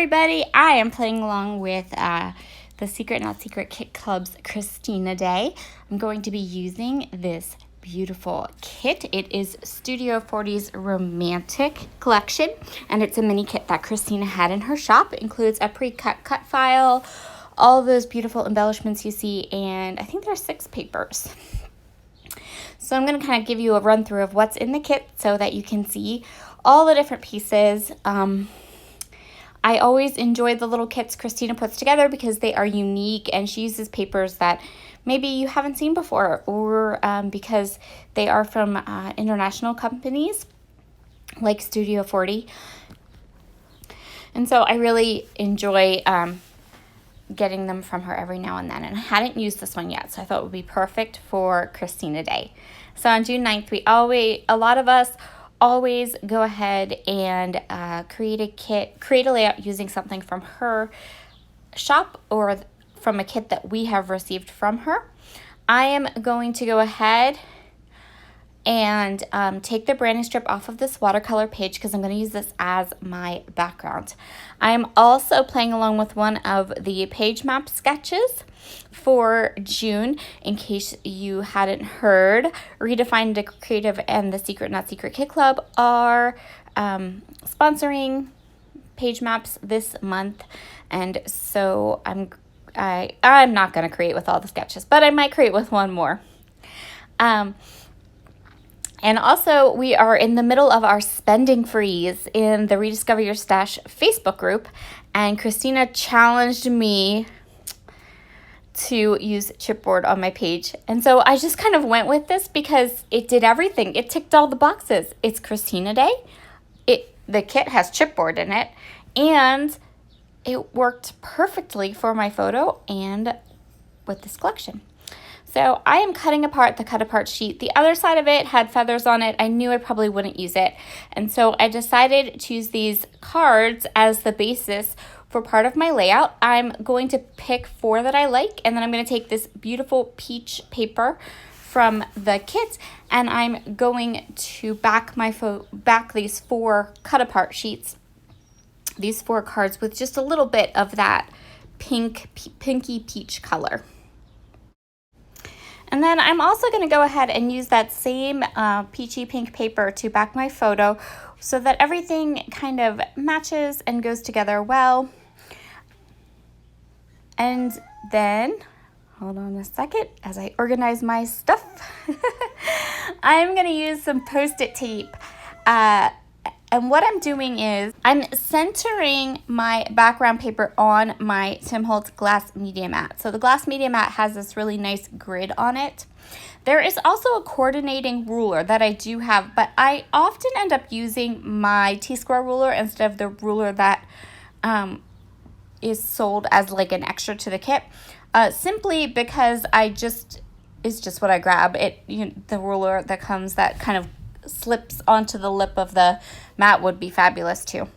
everybody, I am playing along with the Secret Not Secret Kit Club's Christina Day. I'm going to be using this beautiful kit. It is Studio 40's Romantic Collection, and it's a mini kit that Christina had in her shop. It includes a pre-cut cut file, all those beautiful embellishments you see, and I think there's 6 papers. So I'm going to kind of give you a run through of what's in the kit so that you can see all the different pieces. I always enjoy the little kits Christina puts together because they are unique, and she uses papers that maybe you haven't seen before, or because they are from international companies like Studio 40. And so I really enjoy getting them from her every now and then. And I hadn't used this one yet, so I thought it would be perfect for Christina Day. So on June 9th, a lot of us always go ahead and create a layout using something from her shop or from a kit that we have received from her. I am going to go ahead and take the branding strip off of this watercolor page because I'm going to use this as my background. I'm also playing along with one of the PageMaps sketches for June. In case you hadn't heard, Redefined Creative and the Secret Not Secret Kit Club are sponsoring PageMaps this month, and so I'm not going to create with all the sketches, but I might create with one more. And also, we are in the middle of our spending freeze in the Rediscover Your Stash Facebook group, and Christina challenged me to use chipboard on my page. And so I just kind of went with this because it did everything. It ticked all the boxes. It's Christina Day. The kit has chipboard in it, and it worked perfectly for my photo and with this collection. So I am cutting apart the cut apart sheet. The other side of it had feathers on it. I knew I probably wouldn't use it. And so I decided to use these cards as the basis for part of my layout. I'm going to pick 4 that I like, and then I'm going to take this beautiful peach paper from the kit, and I'm going to back these 4 cut apart sheets, these 4 cards, with just a little bit of that pinky peach color. And then I'm also going to go ahead and use that same peachy pink paper to back my photo so that everything kind of matches and goes together well. And then, hold on a second as I organize my stuff. I'm going to use some Post-it tape. And what I'm doing is I'm centering my background paper on my Tim Holtz glass media mat. So the glass media mat has this really nice grid on it. There is also a coordinating ruler that I do have, but I often end up using my T-square ruler instead of the ruler that is sold as like an extra to the kit, simply because it's just what I grab. The ruler that comes that kind of slips onto the lip of the mat would be fabulous too.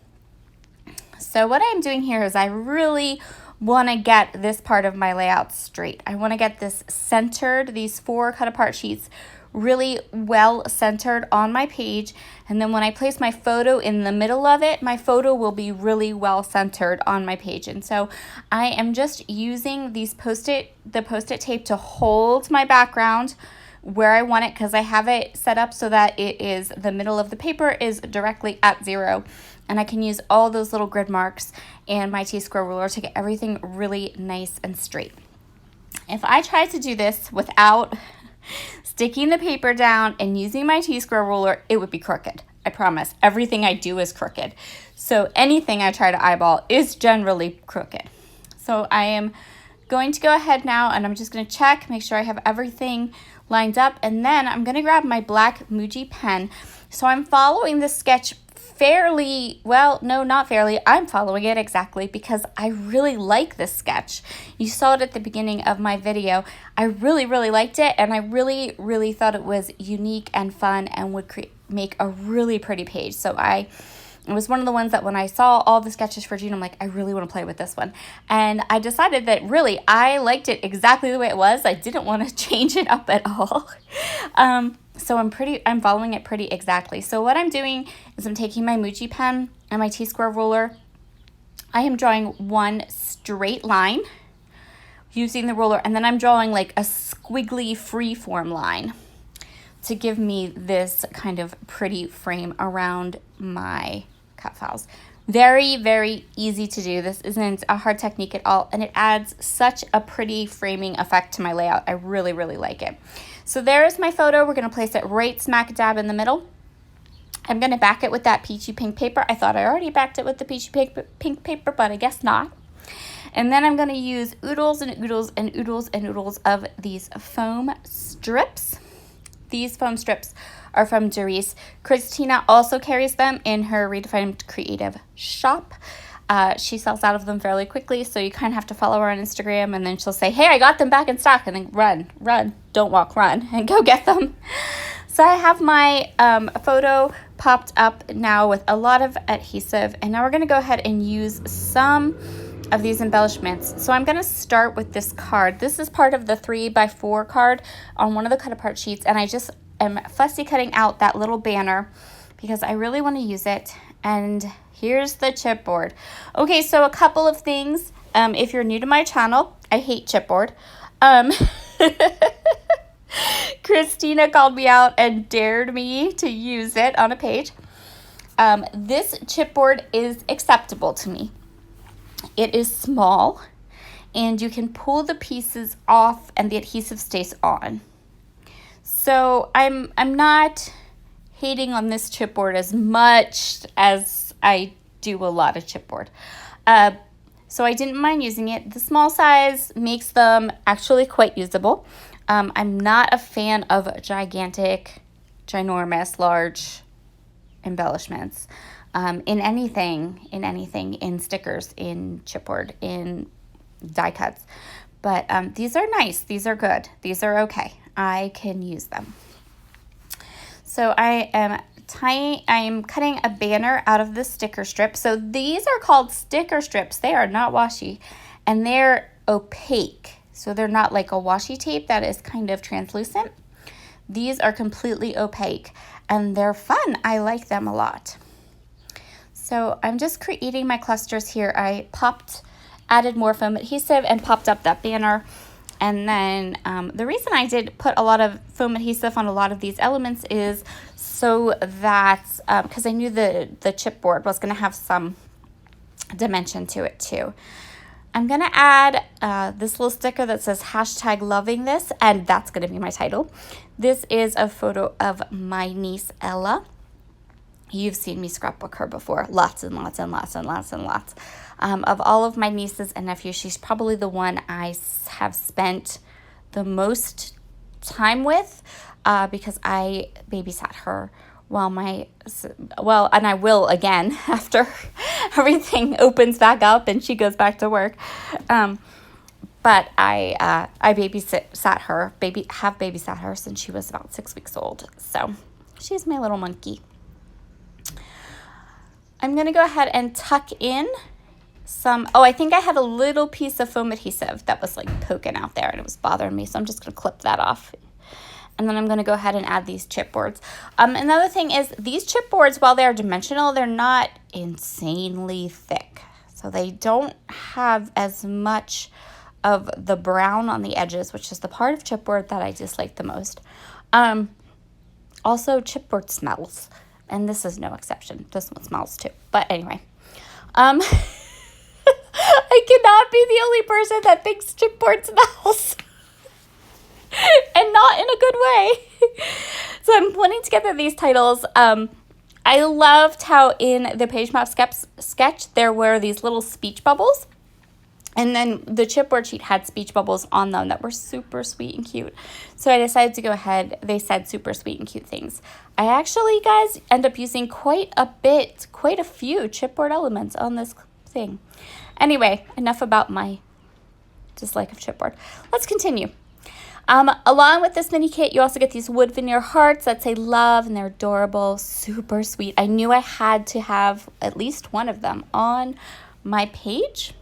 So what I'm doing here is I really want to get this part of my layout straight. I want to get this centered, these 4 cut apart sheets really well centered on my page, and then when I place my photo in the middle of it, my photo will be really well centered on my page. And so I am just using the Post-it tape to hold my background where I want it, because I have it set up so that the middle of the paper is directly at 0, and I can use all those little grid marks and my T-square ruler to get everything really nice and straight. If I tried to do this without sticking the paper down and using my T-square ruler, it would be crooked. I promise. Everything I do is crooked. So anything I try to eyeball is generally crooked. So I am going to go ahead now, and I'm just going to check, make sure I have everything lined up, and then I'm going to grab my black Muji pen. So I'm following the sketch I'm following it exactly because I really like this sketch. You saw it at the beginning of my video. I really, really liked it, and I really, really thought it was unique and fun and would make a really pretty page. So it was one of the ones that when I saw all the sketches for June, I'm like, I really want to play with this one. And I decided that really I liked it exactly the way it was. I didn't want to change it up at all. So I'm following it pretty exactly. So what I'm doing is I'm taking my Muji pen and my T-square ruler, I am drawing one straight line using the ruler, and then I'm drawing like a squiggly freeform line to give me this kind of pretty frame around my cut files. Very, very easy to do. This isn't a hard technique at all, and it adds such a pretty framing effect to my layout. I really, really like it. So there's my photo. We're gonna place it right smack dab in the middle. I'm gonna back it with that peachy pink paper. I thought I already backed it with the peachy pink paper, but I guess not. And then I'm gonna use oodles and oodles and oodles and oodles of these foam strips. These foam strips are from Doris. Christina also carries them in her Redefined Creative shop. She sells out of them fairly quickly, so you kind of have to follow her on Instagram, and then she'll say, hey, I got them back in stock, and then run, don't walk, run, and go get them. So I have my photo popped up now with a lot of adhesive, and now we're gonna go ahead and use some of these embellishments. So I'm gonna start with this card. This is part of the 3x4 card on one of the cut apart sheets, and I just am fussy cutting out that little banner because I really want to use it. And here's the chipboard. Okay, so a couple of things. If you're new to my channel, I hate chipboard. Christina called me out and dared me to use it on a page. This chipboard is acceptable to me. It is small, and you can pull the pieces off and the adhesive stays on. So I'm not hating on this chipboard as much as I do a lot of chipboard. So I didn't mind using it. The small size makes them actually quite usable. I'm not a fan of gigantic, ginormous, large embellishments in anything, in stickers, in chipboard, in die cuts. But these are nice. These are good. These are okay. I can use them. So I'm cutting a banner out of the sticker strip. So these are called sticker strips. They are not washi, and they're opaque. So they're not like a washi tape that is kind of translucent. These are completely opaque, and they're fun. I like them a lot. So I'm just creating my clusters here. I added more foam adhesive and popped up that banner. And then the reason I did put a lot of foam adhesive on a lot of these elements is so that, because I knew the chipboard was going to have some dimension to it too. I'm going to add this little sticker that says #loving-this, and that's going to be my title. This is a photo of my niece, Ella. You've seen me scrapbook her before, lots and lots and lots and lots and lots. Of all of my nieces and nephews, she's probably the one I have spent the most time with because I babysat her and I will again after everything opens back up and she goes back to work. But I babysat her since she was about 6 weeks old. So she's my little monkey. I'm going to go ahead and tuck in I think I had a little piece of foam adhesive that was like poking out there and it was bothering me. So I'm just going to clip that off. And then I'm going to go ahead and add these chipboards. Another thing is these chipboards, while they're dimensional, they're not insanely thick. So they don't have as much of the brown on the edges, which is the part of chipboard that I dislike the most. Also, chipboard smells. And this is no exception. This one smells too. But anyway. I cannot be the only person that thinks chipboard smells. And not in a good way. So I'm putting together these titles. I loved how in the PageMaps sketch there were these little speech bubbles. And then the chipboard sheet had speech bubbles on them that were super sweet and cute. So I decided to go ahead. They said super sweet and cute things. I actually, guys, end up using quite a few chipboard elements on this thing. Anyway, enough about my dislike of chipboard. Let's continue. Along with this mini kit, you also get these wood veneer hearts that say love, and they're adorable, super sweet. I knew I had to have at least one of them on my page.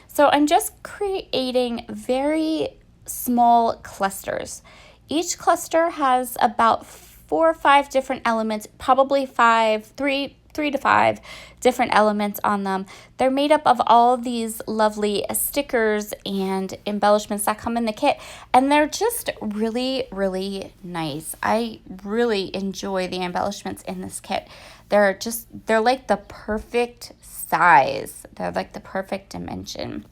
So I'm just creating very small clusters. Each cluster has about 4 or 5 different elements, probably three 3 to 5 different elements on them. They're made up of all of these lovely stickers and embellishments that come in the kit, and they're just really, really nice. I really enjoy the embellishments in this kit. They're like the perfect size. They're like the perfect dimension.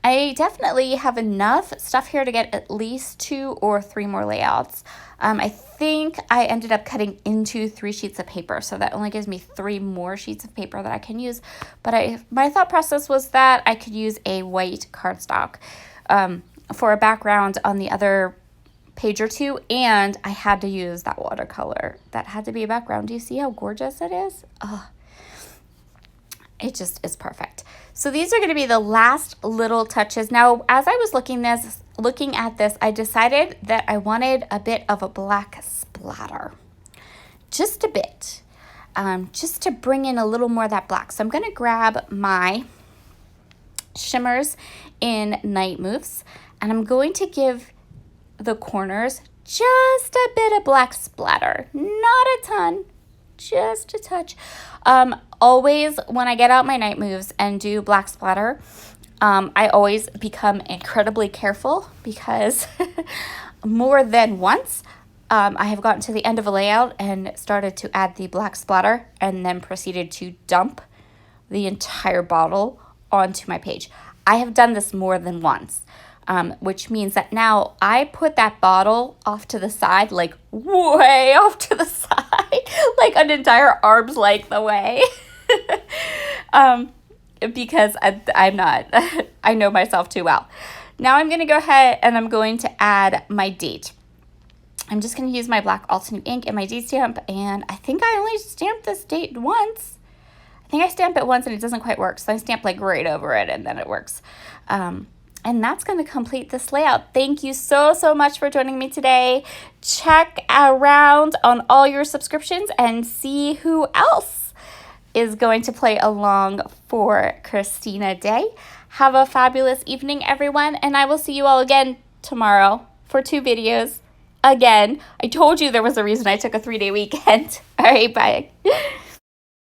I definitely have enough stuff here to get at least 2 or 3 more layouts. I think I ended up cutting into 3 sheets of paper, so that only gives me 3 more sheets of paper that I can use. But my thought process was that I could use a white cardstock for a background on the other page or 2, and I had to use that watercolor. That had to be a background. Do you see how gorgeous it is? Oh, it just is perfect. So these are going to be the last little touches. Now, as I was looking at this, I decided that I wanted a bit of a black splatter. Just a bit. Just to bring in a little more of that black. So I'm going to grab my shimmers in Night Moves, and I'm going to give the corners just a bit of black splatter. Not a ton. Just a touch. Always when I get out my Night Moves and do black splatter, I always become incredibly careful because more than once I have gotten to the end of a layout and started to add the black splatter and then proceeded to dump the entire bottle onto my page. I have done this more than once. Which means that now I put that bottle off to the side, like way off to the side, like an entire arm's length away. Because I'm not, I know myself too well. Now I'm going to go ahead and I'm going to add my date. I'm just going to use my black Altenew ink and my date stamp, and I think I only stamped this date once. I think I stamp it once and it doesn't quite work, so I stamp like right over it and then it works. And that's going to complete this layout. Thank you so, so much for joining me today. Check around on all your subscriptions and see who else is going to play along for Christina Day. Have a fabulous evening, everyone, and I will see you all again tomorrow for 2 videos. Again, I told you there was a reason I took a 3-day weekend. All right, bye.